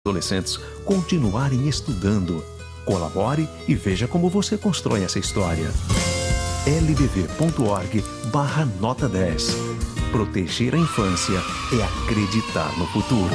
adolescentes continuarem estudando. Colabore e veja como você constrói essa história. lbv.org/nota 10. Proteger a infância é acreditar no futuro.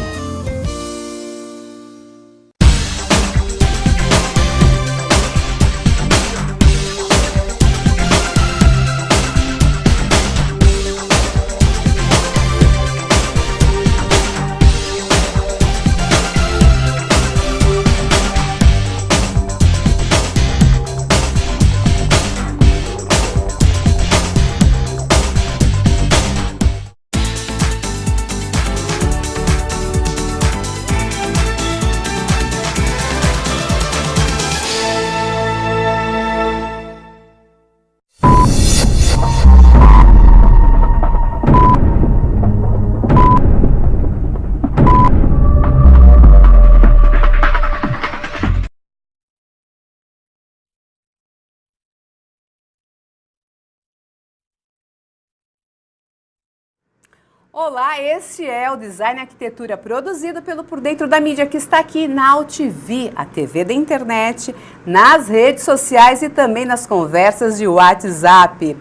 Olá, este é o Design e Arquitetura produzido pelo Por Dentro da Mídia, que está aqui na UTV, a TV da internet, nas redes sociais e também nas conversas de WhatsApp.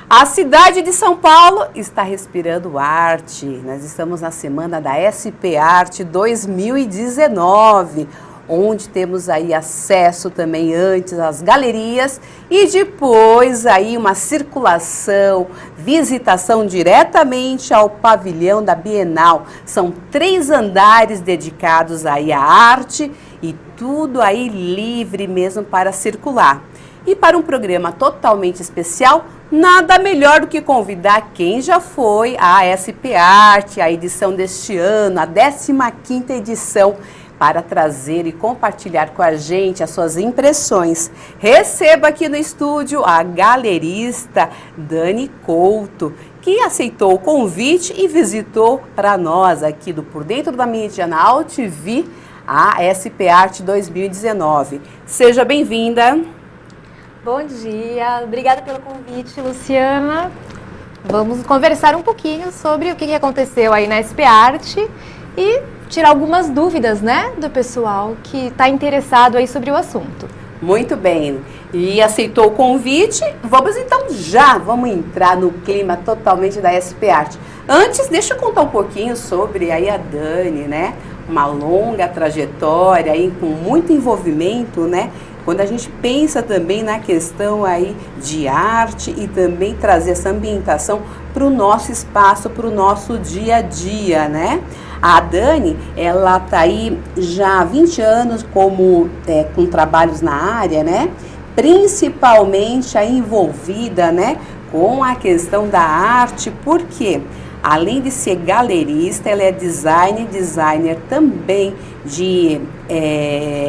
A cidade de São Paulo está respirando arte. Nós estamos na semana da SP Arte 2019, onde temos aí acesso também antes às galerias e depois aí uma circulação, visitação diretamente ao pavilhão da Bienal. São 3 andares dedicados aí à arte e tudo aí livre mesmo para circular. E para um programa totalmente especial, nada melhor do que convidar quem já foi à SP Arte, a edição deste ano, a 15ª edição, para trazer e compartilhar com a gente as suas impressões. Receba aqui no estúdio a galerista Dani Couto, que aceitou o convite e visitou para nós aqui do Por Dentro da Mídia na UTV, a SP Arte 2019. Seja bem-vinda. Bom dia, obrigada pelo convite, Luciana. Vamos conversar um pouquinho sobre o que aconteceu aí na SP Arte e tirar algumas dúvidas, né, do pessoal que está interessado aí sobre o assunto. Muito bem. E aceitou o convite, vamos entrar no clima totalmente da SP Arte. Antes, deixa eu contar um pouquinho sobre aí a Dani, né? Uma longa trajetória aí com muito envolvimento, né? Quando a gente pensa também na questão aí de arte e também trazer essa ambientação para o nosso espaço, para o nosso dia a dia, né? A Dani, ela está aí já há 20 anos com trabalhos na área, né? Principalmente aí envolvida, né, com a questão da arte, porque além de ser galerista, ela é designer também de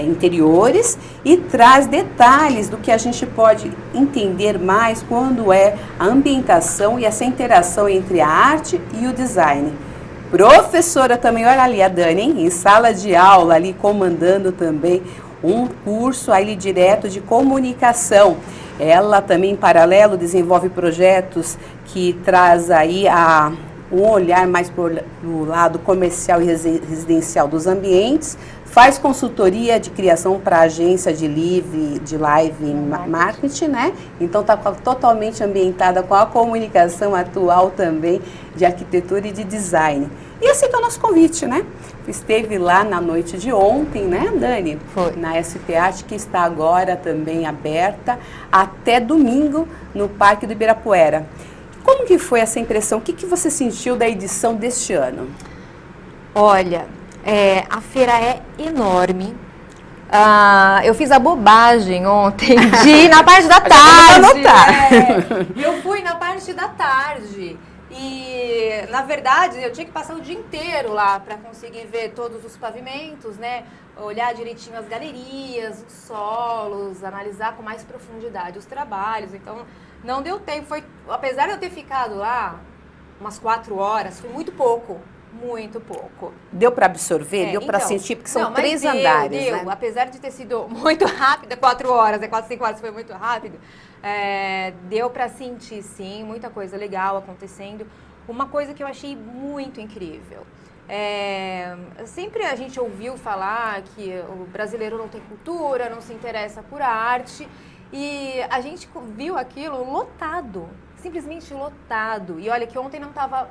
interiores e traz detalhes do que a gente pode entender mais quando é a ambientação e essa interação entre a arte e o design. Professora também, olha ali a Dani, hein? Em sala de aula ali, comandando também um curso ali direto de comunicação. Ela também, em paralelo, desenvolve projetos que traz aí um olhar mais para o lado comercial e residencial dos ambientes, faz consultoria de criação para agência de live marketing, né? Então está totalmente ambientada com a comunicação atual também de arquitetura e de design. E aceitou nosso convite, né? Esteve lá na noite de ontem, né, Dani? Foi. Na SP Arte, que está agora também aberta até domingo no Parque do Ibirapuera. Como que foi essa impressão? O que você sentiu da edição deste ano? Olha, a feira é enorme. Eu fiz a bobagem ontem de ir na parte da tarde. Eu fui na parte da tarde. E, na verdade, eu tinha que passar o dia inteiro lá para conseguir ver todos os pavimentos, né? Olhar direitinho as galerias, os solos, analisar com mais profundidade os trabalhos. Então, não deu tempo. Apesar de eu ter ficado lá umas 4 horas, foi muito pouco. Muito pouco. Deu para absorver? Deu para sentir? Porque são 3 andares, deu. Né? Apesar de ter sido muito rápida, 4 horas, 4, 5 horas foi muito rápido, deu para sentir, sim, muita coisa legal acontecendo. Uma coisa que eu achei muito incrível, Sempre a gente ouviu falar que o brasileiro não tem cultura, não se interessa por arte, e a gente viu aquilo lotado, simplesmente lotado. E olha que ontem não estava,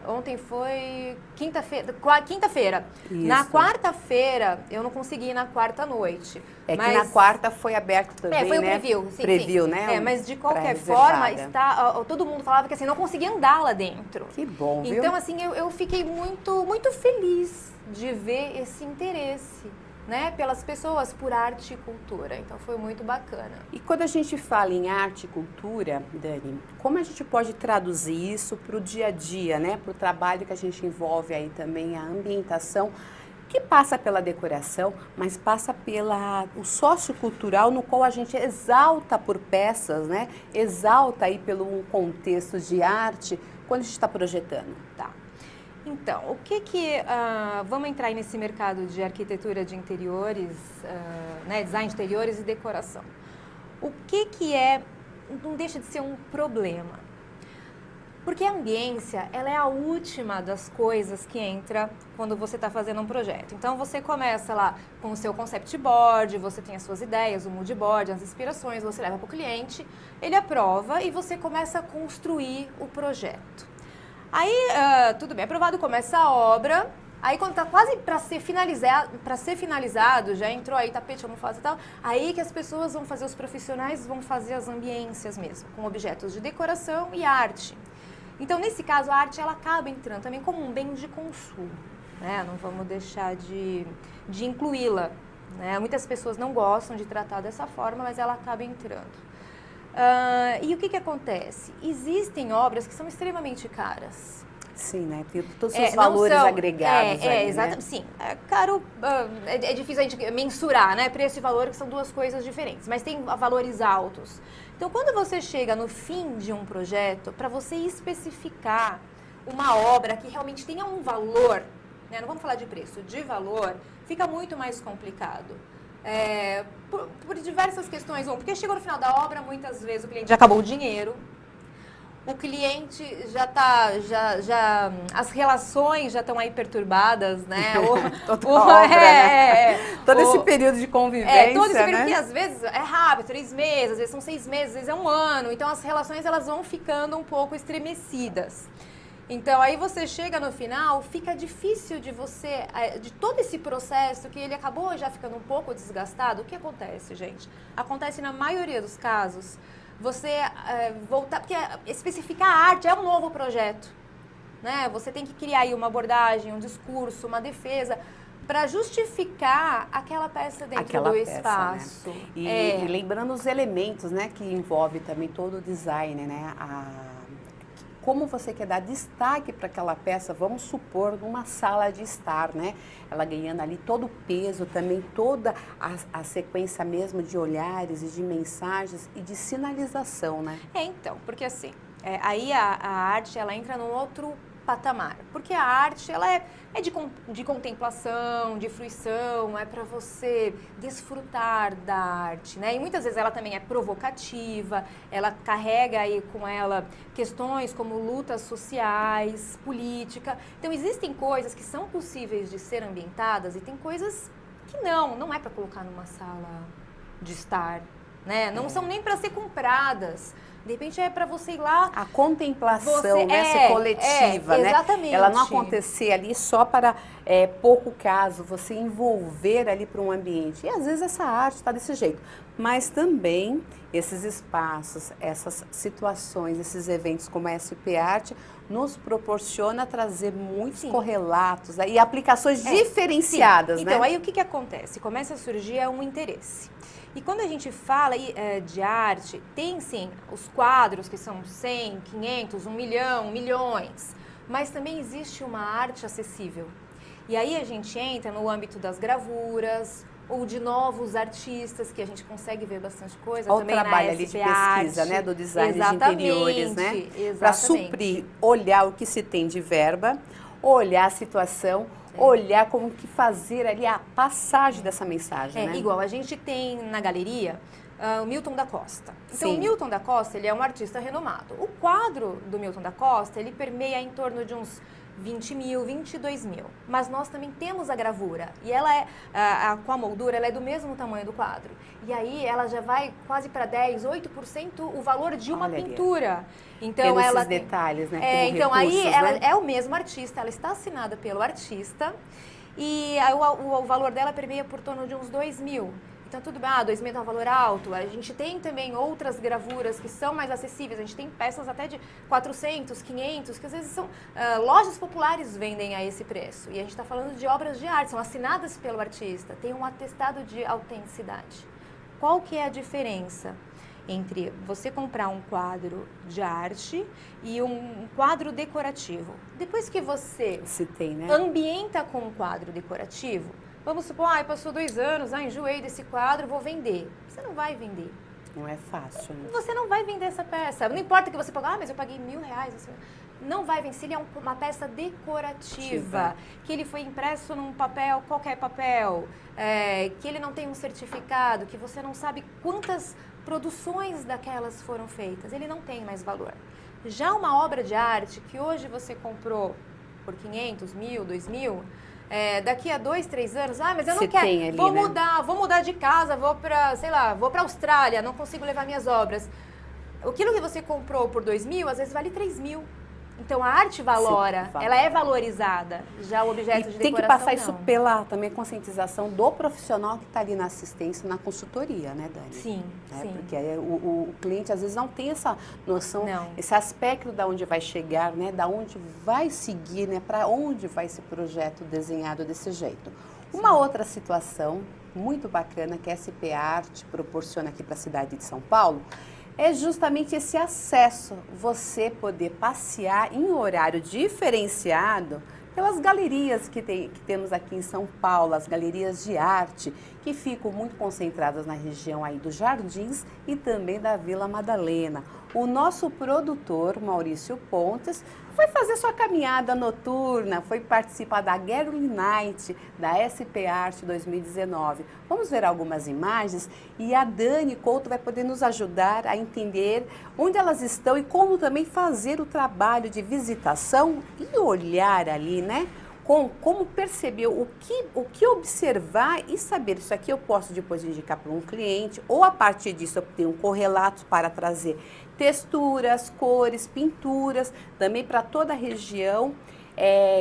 ontem foi quinta-feira. Na quarta-feira eu não consegui ir na quarta noite. Que na quarta foi aberto também, foi um né? preview, sim. Preview, né? Mas de qualquer forma, todo mundo falava que assim, não conseguia andar lá dentro. Que bom, viu? Então, assim, eu fiquei muito, muito feliz de ver esse interesse, né, pelas pessoas por arte e cultura. Então, foi muito bacana. E quando a gente fala em arte e cultura, Dani, como a gente pode traduzir isso para o dia a dia, né? Para o trabalho que a gente envolve aí também, a ambientação, que passa pela decoração, mas passa o sociocultural, no qual a gente exalta por peças, né? Exalta aí pelo um contexto de arte, quando a gente está projetando. Tá. Então, vamos entrar aí nesse mercado de arquitetura de interiores, né, design de interiores e decoração. O que não deixa de ser um problema? Porque a ambiência, ela é a última das coisas que entra quando você está fazendo um projeto. Então, você começa lá com o seu concept board, você tem as suas ideias, o mood board, as inspirações, você leva para o cliente, ele aprova e você começa a construir o projeto. Aí, tudo bem, aprovado, começa a obra. Aí, quando está quase para ser finalizado, já entrou aí tapete, almofada e tal, aí que as pessoas vão fazer, os profissionais vão fazer as ambiências mesmo, com objetos de decoração e arte. Então, nesse caso, a arte ela acaba entrando também como um bem de consumo, né? Não vamos deixar de incluí-la, né? Muitas pessoas não gostam de tratar dessa forma, mas ela acaba entrando. E o que acontece? Existem obras que são extremamente caras. Sim, né? Tem todos os valores agregados aí, exatamente. Né? Sim, é caro, é difícil a gente mensurar, né? Preço e valor, que são duas coisas diferentes, mas tem valores altos. Então, quando você chega no fim de um projeto, para você especificar uma obra que realmente tenha um valor, né? Não vamos falar de preço, de valor, fica muito mais complicado. Por diversas questões. Porque chegou no final da obra, muitas vezes o cliente já acabou o dinheiro, o cliente as relações já estão aí perturbadas, né? Todo esse período de convivência, todo esse período, né? que às vezes é rápido, 3 meses, às vezes são 6 meses, às vezes é 1 ano. Então, as relações elas vão ficando um pouco estremecidas. Então, aí você chega no final, fica difícil de todo esse processo, que ele acabou já ficando um pouco desgastado. O que acontece, gente? Acontece na maioria dos casos, você voltar, porque especificar a arte é um novo projeto, né? Você tem que criar aí uma abordagem, um discurso, uma defesa, para justificar aquela peça dentro do espaço. Né? E lembrando os elementos, né, que envolve também todo o design, né? Como você quer dar destaque para aquela peça, vamos supor, numa sala de estar, né? Ela ganhando ali todo o peso, também toda a sequência mesmo de olhares e de mensagens e de sinalização, né? Então, porque assim, aí a arte, ela entra num outro patamar. Porque a arte, ela é de contemplação, de fruição, é para você desfrutar da arte, né? E muitas vezes ela também é provocativa, ela carrega aí com ela questões como lutas sociais, política. Então, existem coisas que são possíveis de ser ambientadas e tem coisas que não é para colocar numa sala de estar, né? Não são nem para ser compradas. De repente é para você ir lá... A contemplação, né, ser coletiva, né? Exatamente. Ela não acontecer ali só para pouco caso, você envolver ali para um ambiente. E às vezes essa arte está desse jeito. Mas também esses espaços, essas situações, esses eventos como a SP Arte, nos proporciona trazer muitos correlatos e aplicações diferenciadas, sim. né? Então, aí o que acontece? Começa a surgir um interesse. E quando a gente fala de arte, tem sim os quadros que são 100, 500, 1 milhão, milhões, mas também existe uma arte acessível. E aí a gente entra no âmbito das gravuras ou de novos artistas, que a gente consegue ver bastante coisa também na trabalho ali de pesquisa, né, do design de interiores, né? Para suprir, olhar o que se tem de verba, olhar a situação, olhar como que fazer ali a passagem dessa mensagem, né? Igual, a gente tem na galeria o Milton da Costa. Então, Sim. o Milton da Costa, ele é um artista renomado. O quadro do Milton da Costa, ele permeia em torno de uns 20 mil, 22 mil. Mas nós também temos a gravura. E ela é, com a moldura, ela é do mesmo tamanho do quadro. E aí ela já vai quase para 10, 8% o valor de uma pintura. Então tem ela esses detalhes, né? Então recursos, aí ela né? é o mesmo artista, ela está assinada pelo artista. E aí o valor dela permeia por torno de uns 2 mil. Então tudo bem, 2 mil é um valor alto. A gente tem também outras gravuras que são mais acessíveis. A gente tem peças até de 400, 500, que às vezes são lojas populares vendem a esse preço. E a gente está falando de obras de arte, são assinadas pelo artista, tem um atestado de autenticidade. Qual que é a diferença entre você comprar um quadro de arte e um quadro decorativo? Depois que você ambienta com um quadro decorativo, vamos supor, passou 2 anos, enjoei desse quadro, vou vender. Você não vai vender. Não é fácil, né? Você não vai vender essa peça. Não importa que você pague, mas eu paguei R$1.000. Não vai vender. Ele é uma peça decorativa, que ele foi impresso num papel, qualquer papel, que ele não tem um certificado, que você não sabe quantas produções daquelas foram feitas. Ele não tem mais valor. Já uma obra de arte que hoje você comprou por 500, 1.000, 2.000, daqui a 2, 3 anos, mas eu não quero, ali, vou mudar de casa, vou para, sei lá, vou para Austrália, não consigo levar minhas obras. Aquilo que você comprou por 2.000, às vezes vale 3.000. Então a arte valora, ela é valorizada. Já o objeto de decoração tem que passar isso pela também conscientização do profissional que está ali na assistência, na consultoria, né, Dani? Sim, sim. Porque o cliente às vezes não tem essa noção, esse aspecto da onde vai chegar, né, da onde vai seguir, né, para onde vai esse projeto desenhado desse jeito. Uma outra situação muito bacana que a SP Arte proporciona aqui para a cidade de São Paulo é justamente esse acesso, você poder passear em horário diferenciado pelas galerias que temos aqui em São Paulo, as galerias de arte, que ficam muito concentradas na região aí dos Jardins e também da Vila Madalena. O nosso produtor, Maurício Pontes, foi fazer sua caminhada noturna, foi participar da Gallery Night da SP Arte 2019. Vamos ver algumas imagens e a Dani Couto vai poder nos ajudar a entender onde elas estão e como também fazer o trabalho de visitação e olhar ali, né? Como perceber o que observar e saber isso aqui eu posso depois indicar para um cliente ou a partir disso eu tenho um correlato para trazer texturas, cores, pinturas, também para toda a região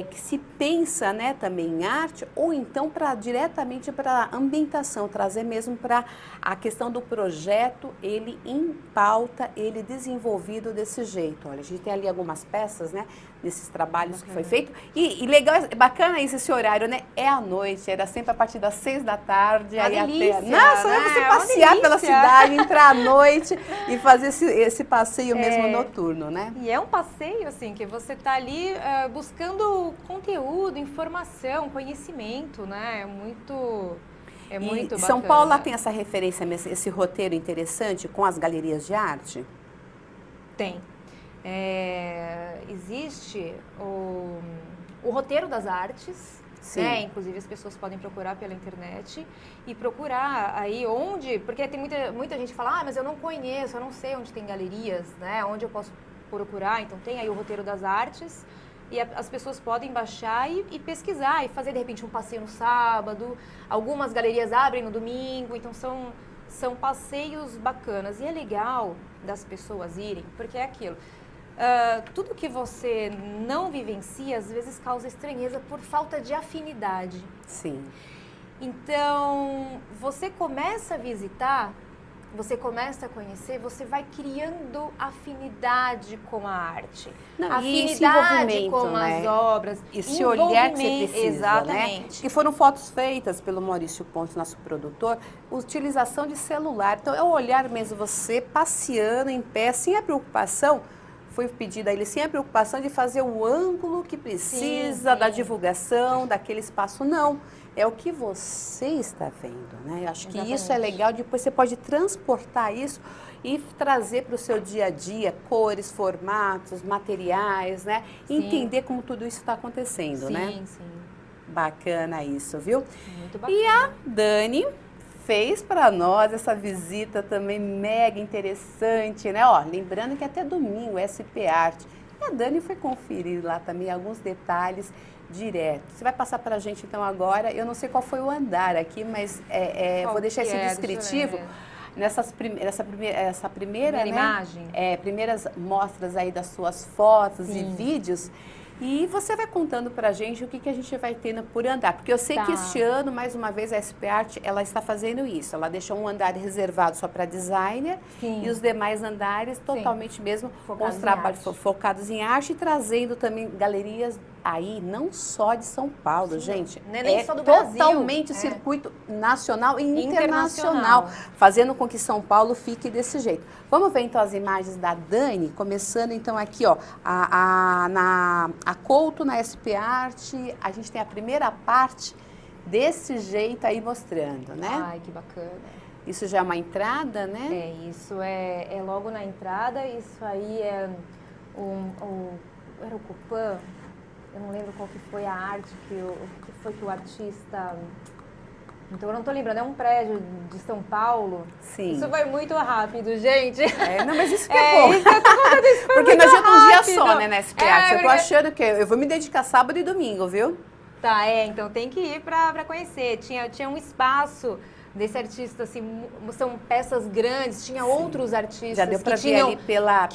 que se pensa, né, também em arte ou então diretamente para a ambientação, trazer mesmo para a questão do projeto, ele em pauta, ele desenvolvido desse jeito. Olha, a gente tem ali algumas peças, né, desses trabalhos que foi feito e legal, bacana esse horário, né, é à noite, era sempre a partir das 6 da tarde. Aí delícia, nossa, né? Você passear pela cidade, entrar à noite e fazer esse passeio mesmo noturno, né? E é um passeio, assim, que você tá ali buscando conteúdo, informação, conhecimento, né? É muito bacana. São Paulo lá tem essa referência, esse roteiro interessante com as galerias de arte? Tem. Existe o roteiro das artes, né? Inclusive as pessoas podem procurar pela internet e procurar aí onde, porque tem muita gente que fala, mas eu não conheço, eu não sei onde tem galerias, né? Onde eu posso procurar, então tem aí o roteiro das artes e as pessoas podem baixar e pesquisar e fazer de repente um passeio no sábado, algumas galerias abrem no domingo, então são passeios bacanas e é legal das pessoas irem, porque é aquilo. Tudo que você não vivencia, às vezes causa estranheza por falta de afinidade. Sim. Então, você começa a visitar, você começa a conhecer, você vai criando afinidade com a arte. Afinidade com as obras. Esse olhar que você precisa, exatamente. Né? E foram fotos feitas pelo Maurício Pontes, nosso produtor, utilização de celular. Então, é o olhar mesmo, você passeando em pé, sem a preocupação. Foi pedido a ele sem a preocupação de fazer o ângulo que precisa da divulgação, daquele espaço. Não, é o que você está vendo, né? Eu acho que isso é legal, depois você pode transportar isso e trazer para o seu dia a dia cores, formatos, materiais, né? Entender como tudo isso está acontecendo, né? Sim, sim. Bacana isso, viu? Muito bacana. E a Dani fez para nós essa visita também mega interessante, né? Ó, lembrando que até domingo, SP Arte, E a Dani foi conferir lá também alguns detalhes direto. Você vai passar para a gente então agora, eu não sei qual foi o andar aqui, mas vou deixar esse descritivo. Essa primeira né, imagem. Primeiras mostras aí das suas fotos Sim. e vídeos. E você vai contando pra gente o que a gente vai tendo por andar. Porque eu sei que este ano, mais uma vez, a SP Art, ela está fazendo isso. Ela deixou um andar reservado só para designer. Sim. E os demais andares totalmente mesmo com os trabalhos focados em arte e trazendo também galerias aí, não só de São Paulo, gente. Nem só do Brasil. Totalmente circuito nacional e internacional, fazendo com que São Paulo fique desse jeito. Vamos ver então as imagens da Dani, começando então aqui, ó, a Couto na SP Art, a gente tem a primeira parte desse jeito aí mostrando, né? Ai, que bacana. Isso já é uma entrada, né? Isso é logo na entrada, isso aí é era o Copan, eu não lembro qual que foi a arte que o artista... Então, eu não estou lembrando, é um prédio de São Paulo. Sim. Isso foi muito rápido, gente. Não, mas isso que é bom. Isso que eu tô contando, isso foi porque muito nós já um dia rápido. só, né, na SP Art. Eu tô achando que eu vou me dedicar sábado e domingo, viu? Tá, então tem que ir pra conhecer. Tinha um espaço desse artista, assim, são peças grandes, tinha outros artistas já deu pra ver ali pela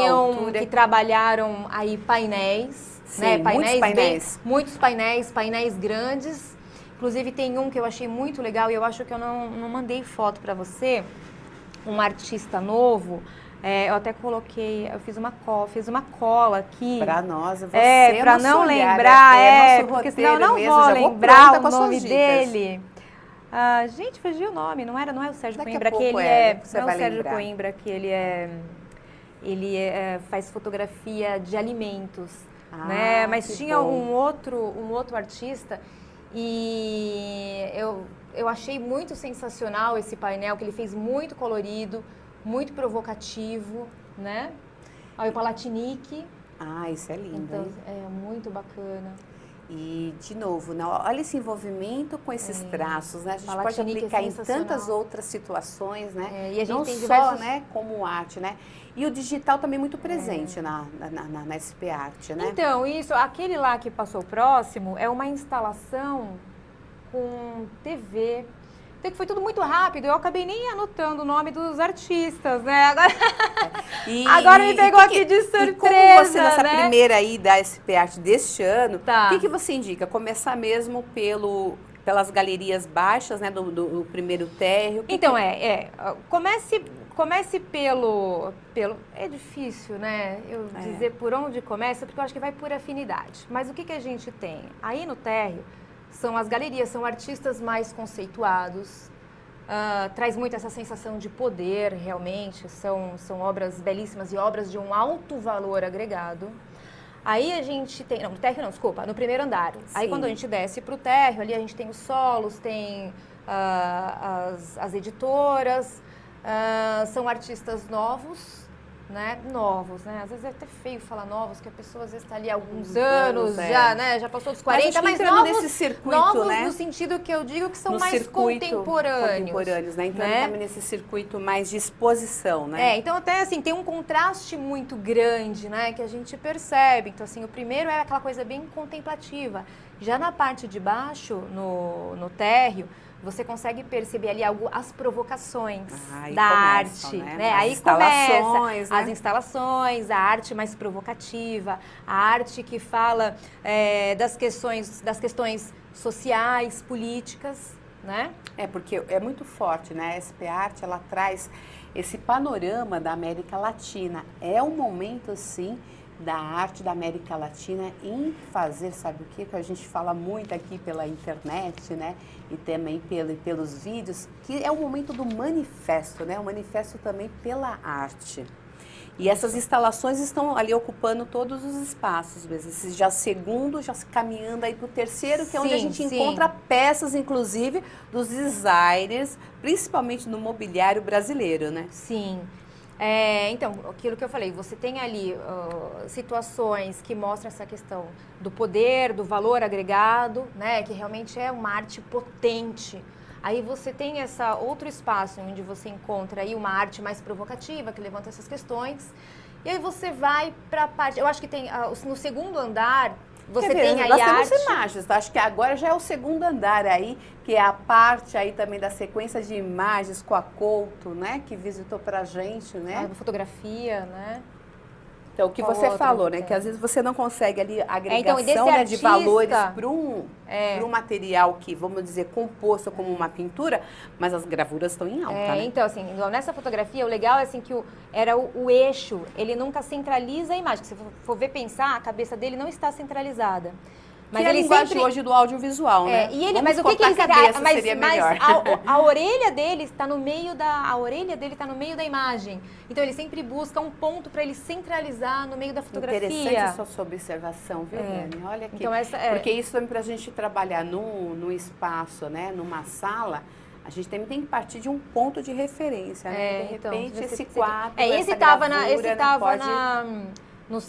altura. Que trabalharam aí painéis, sim, né? Muitos Painéis grandes. Inclusive tem um que eu achei muito legal e eu acho que eu não mandei foto para você, um artista novo. Eu até coloquei, eu fiz uma cola aqui. Para nós, você para não lembrar, porque senão eu não vou lembrar o nome dele. Gente, fugiu o nome, não é o Sérgio Coimbra, que ele não é o Sérgio Coimbra, que ele faz fotografia de alimentos, né? Mas tinha um outro artista. E eu achei muito sensacional esse painel, que ele fez muito colorido, muito provocativo, né? Olha o Palatinique. Isso é lindo, então, hein? É muito bacana. E, de novo, olha esse envolvimento com esses traços, né? A gente pode aplicar em tantas outras situações, né? E a gente não tem só, diversos... né, como arte, né? E o digital também muito presente na SP Art, né? Então, aquele lá que passou próximo é uma instalação com TV. Então, que foi tudo muito rápido, eu acabei nem anotando o nome dos artistas, né? Agora me pegou aqui de surpresa, e como você, nessa né? primeira aí da SP Art deste ano, o que você indica? Começar mesmo pelas galerias baixas, né, do primeiro térreo? Então, comece pelo... É difícil, né, eu dizer por onde começa, porque eu acho que vai por afinidade. Mas o que a gente tem? Aí no térreo, são as galerias, são artistas mais conceituados, traz muito essa sensação de poder, realmente, são obras belíssimas e obras de um alto valor agregado. Aí a gente tem, no térreo não, desculpa, no primeiro andar. Sim. Aí quando a gente desce para o térreo, ali a gente tem os solos, tem as editoras, são artistas novos, né? Novos, né? Às vezes é até feio falar novos, que a pessoa às vezes está ali há alguns anos, já, né? Já passou dos 40, mas novos, nesse circuito, novos né? No sentido que eu digo que são no mais contemporâneos, né? Então ele tá nesse circuito mais de exposição, né? Então até assim, tem um contraste muito grande, né? Que a gente percebe. Então assim, o primeiro é aquela coisa bem contemplativa. Já na parte de baixo, no térreo, você consegue perceber ali as provocações da arte, né? Aí começa as instalações, a arte mais provocativa, a arte que fala das questões sociais, políticas, né? Porque é muito forte, né? A SP Art, ela traz esse panorama da América Latina. É um momento, sim, da arte da América Latina em fazer, sabe o que a gente fala muito aqui pela internet, né? E também pelos vídeos, que é o momento do manifesto, né? O manifesto também pela arte. E essas instalações estão ali ocupando todos os espaços, esse já segundo, já caminhando aí para o terceiro, que é onde a gente encontra peças, inclusive, dos designers, principalmente no mobiliário brasileiro, né? Sim. Então, aquilo que eu falei, você tem ali situações que mostram essa questão do poder, do valor agregado, né, que realmente é uma arte potente. Aí você tem esse outro espaço onde você encontra aí uma arte mais provocativa, que levanta essas questões. E aí você vai para a parte... Eu acho que tem no segundo andar, você Quer ver, tem aí nós arte. temos imagens, tá? Acho que agora já é o segundo andar aí, que é a parte aí também da sequência de imagens com a Couto, né? Que visitou pra gente, né? A fotografia, né? Então, o que você falou, né? Que às vezes você não consegue ali a agregação, desse né, de artista, valores para um material que, vamos dizer, composto como uma pintura, mas as gravuras estão em alta, né? Então, assim, nessa fotografia, o legal é assim que era o eixo, ele nunca centraliza a imagem. Se você for ver pensar, a cabeça dele não está centralizada. Mas que é a ele linguagem sempre... hoje do audiovisual, né? E ele, Vamos mas o que ele cabeça mas, seria mas melhor. a orelha dele está no meio da imagem. Então ele sempre busca um ponto para ele centralizar no meio da fotografia. Interessante a sua observação, viu, Dani? Olha aqui. Então, porque isso também para a gente trabalhar no espaço, né? Numa sala, a gente também tem que partir de um ponto de referência, né? De repente, então, esse quadro, esse estava no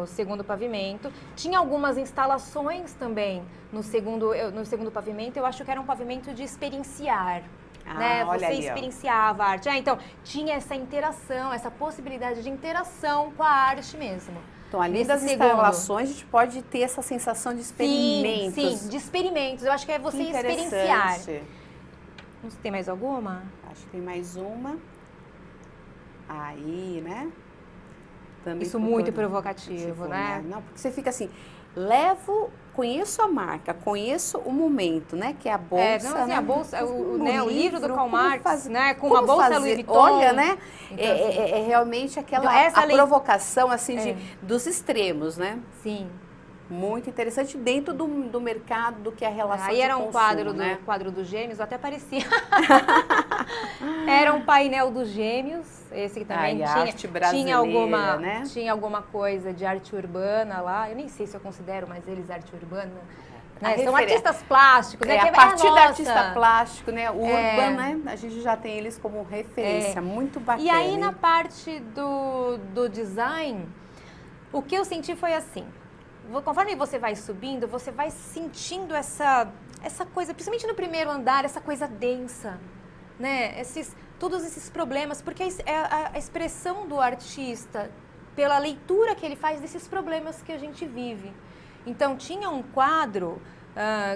segundo pavimento. Tinha algumas instalações também no segundo pavimento. Eu acho que era um pavimento de experienciar. Né? Você ali, experienciava a arte. Então, tinha essa interação, essa possibilidade de interação com a arte mesmo. Então, além das instalações, a gente pode ter essa sensação de experimentos. Sim, de experimentos. Eu acho que é você experienciar. Não sei, tem mais alguma? Acho que tem mais uma. Aí, né? Também isso muito provocativo, né? Não, porque você fica assim, conheço a marca, conheço o momento, né? Que é a bolsa, a bolsa, o livro do Karl Marx, né? Com uma uma bolsa Louis Vuitton. Olha, né? Então, é realmente aquela provocação, assim, dos extremos, né? Sim. Muito interessante dentro do mercado, do que é a relação aí era um consumo, quadro dos gêmeos, até parecia. Era um painel dos gêmeos, esse que também arte brasileira, né? Tinha alguma coisa de arte urbana lá. Eu nem sei se eu considero mais eles arte urbana. Né? São artistas plásticos. Né? A partir do artista plástico, né? O urbano, né? A gente já tem eles como referência, muito bacana. E aí, na parte do design, o que eu senti foi assim. Conforme você vai subindo, você vai sentindo essa coisa, principalmente no primeiro andar, essa coisa densa, né? Todos esses problemas, porque é a expressão do artista pela leitura que ele faz desses problemas que a gente vive. Então, tinha um quadro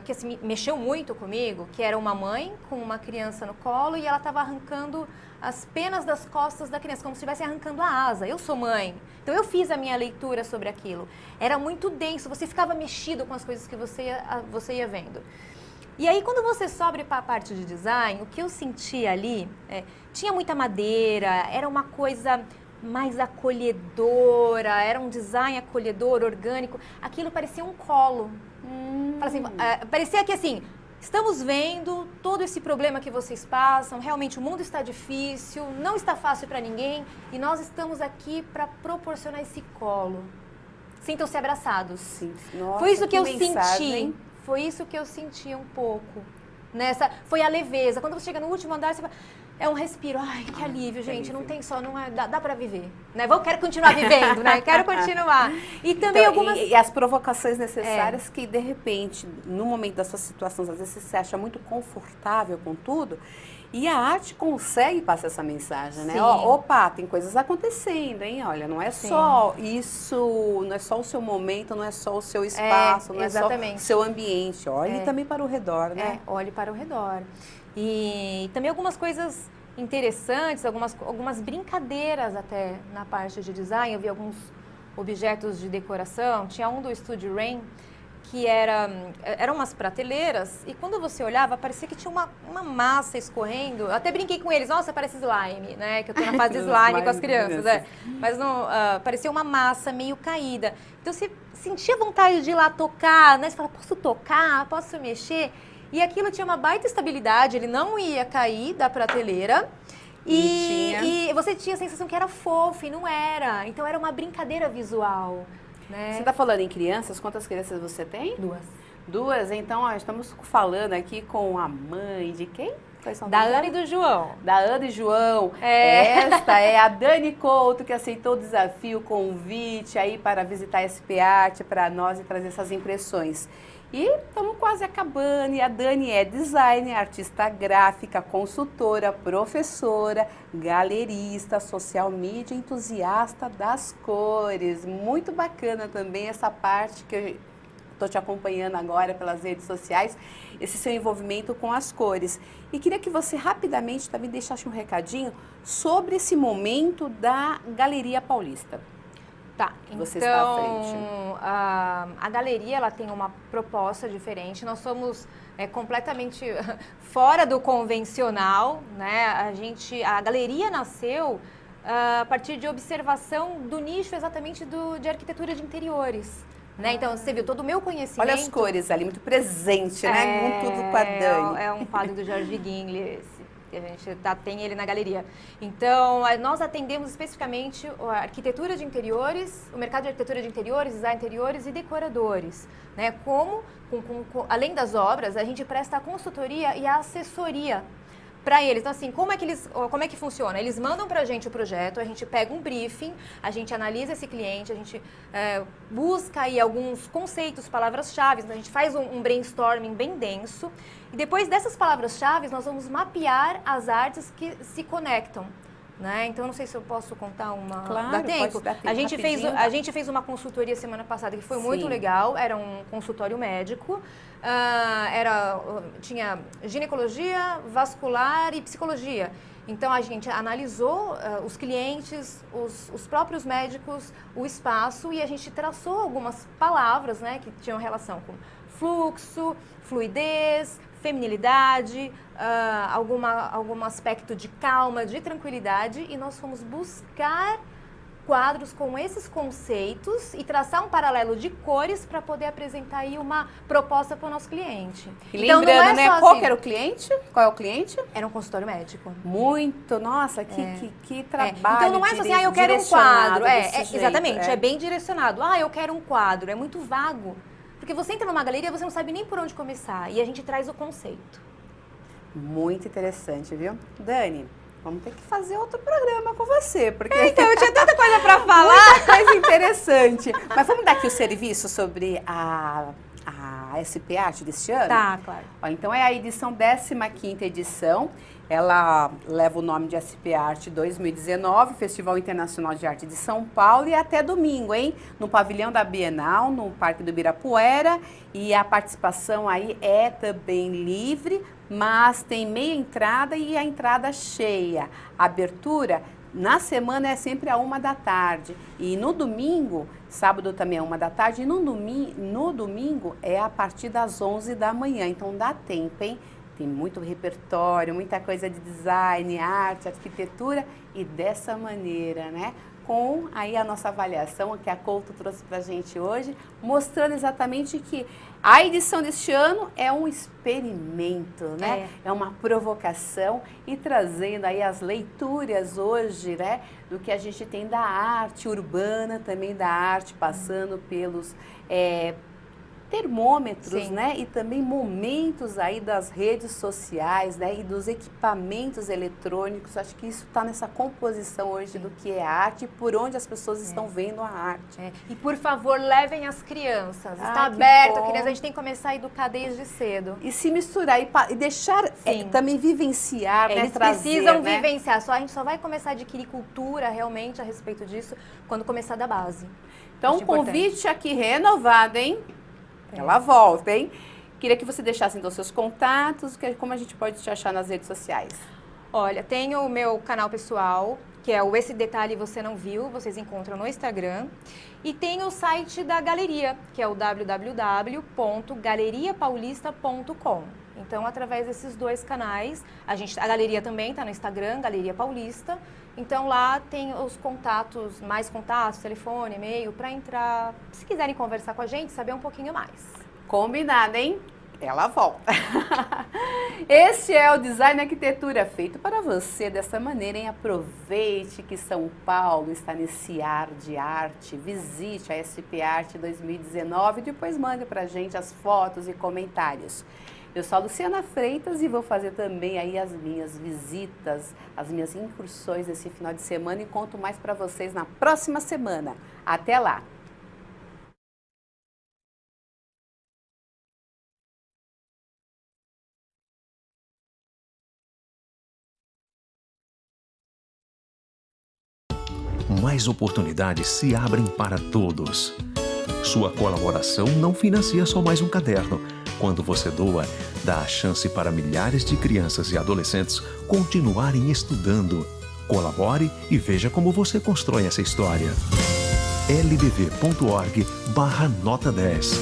que assim, mexeu muito comigo, que era uma mãe com uma criança no colo e ela estava arrancando as penas das costas da criança, como se estivesse arrancando a asa. Eu sou mãe, então eu fiz a minha leitura sobre aquilo. Era muito denso, você ficava mexido com as coisas que você ia vendo. E aí, quando você sobe para a parte de design, o que eu senti ali, tinha muita madeira, era uma coisa mais acolhedora, era um design acolhedor, orgânico. Aquilo parecia um colo. Assim, parecia que assim... Estamos vendo todo esse problema que vocês passam, realmente o mundo está difícil, não está fácil para ninguém e nós estamos aqui para proporcionar esse colo. Sintam-se abraçados. Sim. Nossa, foi isso que eu mensagem. senti, foi isso que eu senti um pouco. Foi a leveza. Quando você chega no último andar, você fala, é um respiro. Ai, que alívio, gente. Alívio. Não tem só, dá para viver. Né? Quero continuar vivendo, né? Quero continuar. E também algumas... E as provocações necessárias que, de repente, no momento da sua situação, às vezes você se acha muito confortável com tudo, e a arte consegue passar essa mensagem, né? Opa, tem coisas acontecendo, hein? Olha, não é só isso, não é só o seu momento, não é só o seu espaço, não é só o seu ambiente. Olhe também para o redor, né? Olhe para o redor. E também algumas coisas interessantes, algumas brincadeiras até na parte de design. Eu vi alguns objetos de decoração. Tinha um do Estúdio Rain, que eram umas prateleiras, e quando você olhava, parecia que tinha uma massa escorrendo. Eu até brinquei com eles, nossa, parece slime, né? Que eu tô na fase de slime com as crianças, né? Mas não, parecia uma massa meio caída. Então você sentia vontade de ir lá tocar, né? Você fala, posso tocar? Posso mexer? E aquilo tinha uma baita estabilidade, ele não ia cair da prateleira. E você tinha a sensação que era fofo, e não era. Então era uma brincadeira visual. Né? Você está falando em crianças? Quantas crianças você tem? 2. 2? Então, estamos falando aqui com a mãe de quem? Da Ana e do João. Da Ana e João. Esta é a Dani Couto, que aceitou o desafio, o convite aí para visitar a SP Arte para nós e trazer essas impressões. E estamos quase acabando, e a Dani é designer, artista gráfica, consultora, professora, galerista, social media, entusiasta das cores. Muito bacana também essa parte que eu estou te acompanhando agora pelas redes sociais, esse seu envolvimento com as cores. E queria que você rapidamente também deixasse um recadinho sobre esse momento da Galeria Paulista. Tá, Você então está à frente. A galeria ela tem uma proposta diferente. Nós somos completamente fora do convencional, né? A galeria nasceu a partir de observação do nicho exatamente de arquitetura de interiores. Né? Então, você viu todo o meu conhecimento. Olha as cores ali, muito presente, né? Com tudo com a Dani. É um quadro do Jorge Guinle, que a gente tem ele na galeria. Então, nós atendemos especificamente a arquitetura de interiores, o mercado de arquitetura de interiores, design de interiores e decoradores. Né? Além das obras, a gente presta a consultoria e a assessoria para eles. Então, assim, como é que funciona? Eles mandam para a gente o projeto, a gente pega um briefing, a gente analisa esse cliente, a gente busca aí alguns conceitos, palavras-chave, então a gente faz um brainstorming bem denso, e depois dessas palavras-chave, nós vamos mapear as artes que se conectam. Né? Então, não sei se eu posso contar uma... Claro, dá tempo? pode dar tempo, A gente fez uma consultoria semana passada que foi muito legal, era um consultório médico, tinha ginecologia, vascular e psicologia. Então, a gente analisou os clientes, os próprios médicos, o espaço, e a gente traçou algumas palavras, né, que tinham relação com fluxo, fluidez, feminilidade, algum aspecto de calma, de tranquilidade, e nós fomos buscar quadros com esses conceitos e traçar um paralelo de cores para poder apresentar aí uma proposta para o nosso cliente. E então, lembrando, não é né, qual era o cliente? Qual é o cliente? Era um consultório médico. Muito, nossa, que trabalho. Então não é só assim, eu quero um quadro. Exatamente, é bem direcionado. Eu quero um quadro, é muito vago. Porque você entra numa galeria, você não sabe nem por onde começar. E a gente traz o conceito. Muito interessante, viu? Dani, vamos ter que fazer outro programa com você, porque... Então, eu tinha tanta coisa para falar. Muita coisa interessante. Mas vamos dar aqui o serviço sobre a SP Art deste ano? Tá, claro. Então, é a edição 15ª edição. Ela leva o nome de SP Art 2019, Festival Internacional de Arte de São Paulo, e até domingo, hein? No pavilhão da Bienal, no Parque do Ibirapuera. E a participação aí é também livre, mas tem meia entrada e a entrada cheia. A abertura na semana é sempre à 13h. E no domingo, sábado também é 13h, e no domingo é a partir das 11 da manhã. Então dá tempo, hein? Tem muito repertório, muita coisa de design, arte, arquitetura, e dessa maneira, né? Com aí a nossa avaliação que a Couto trouxe pra gente hoje, mostrando exatamente que a edição deste ano é um experimento, né? É uma provocação, e trazendo aí as leituras hoje, né? Do que a gente tem da arte urbana, também da arte, passando pelos... termômetros, né? E também momentos aí das redes sociais, né? E dos equipamentos eletrônicos. Acho que isso está nessa composição hoje do que é arte e por onde as pessoas estão vendo a arte. E por favor, levem as crianças. Está aberto, a criança, a gente tem que começar a educar desde cedo. E se misturar e deixar também vivenciar, né? Eles precisam vivenciar. A gente só vai começar a adquirir cultura realmente a respeito disso quando começar da base. Então, convite aqui renovado, hein? Ela volta, hein? Queria que você deixasse então seus contatos, como a gente pode te achar nas redes sociais. Olha, tem o meu canal pessoal, que é o Esse Detalhe Você Não Viu, vocês encontram no Instagram. E tem o site da galeria, que é o www.galeriapaulista.com. Então, através desses dois canais, a galeria também está no Instagram, Galeria Paulista. Então, lá tem os contatos, mais contatos, telefone, e-mail, para entrar, se quiserem conversar com a gente, saber um pouquinho mais. Combinado, hein? Ela volta. Esse é o Design Arquitetura, feito para você dessa maneira, hein? Aproveite que São Paulo está nesse ar de arte. Visite a SP Art 2019 e depois mande para a gente as fotos e comentários. Eu sou a Luciana Freitas e vou fazer também aí as minhas visitas, as minhas incursões esse final de semana, e conto mais para vocês na próxima semana. Até lá! mais oportunidades se abrem para todos. Sua colaboração não financia só mais um caderno. Quando você doa, dá a chance para milhares de crianças e adolescentes continuarem estudando. Colabore e veja como você constrói essa história. lbv.org/nota 10.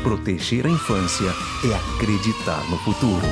Proteger a infância é acreditar no futuro.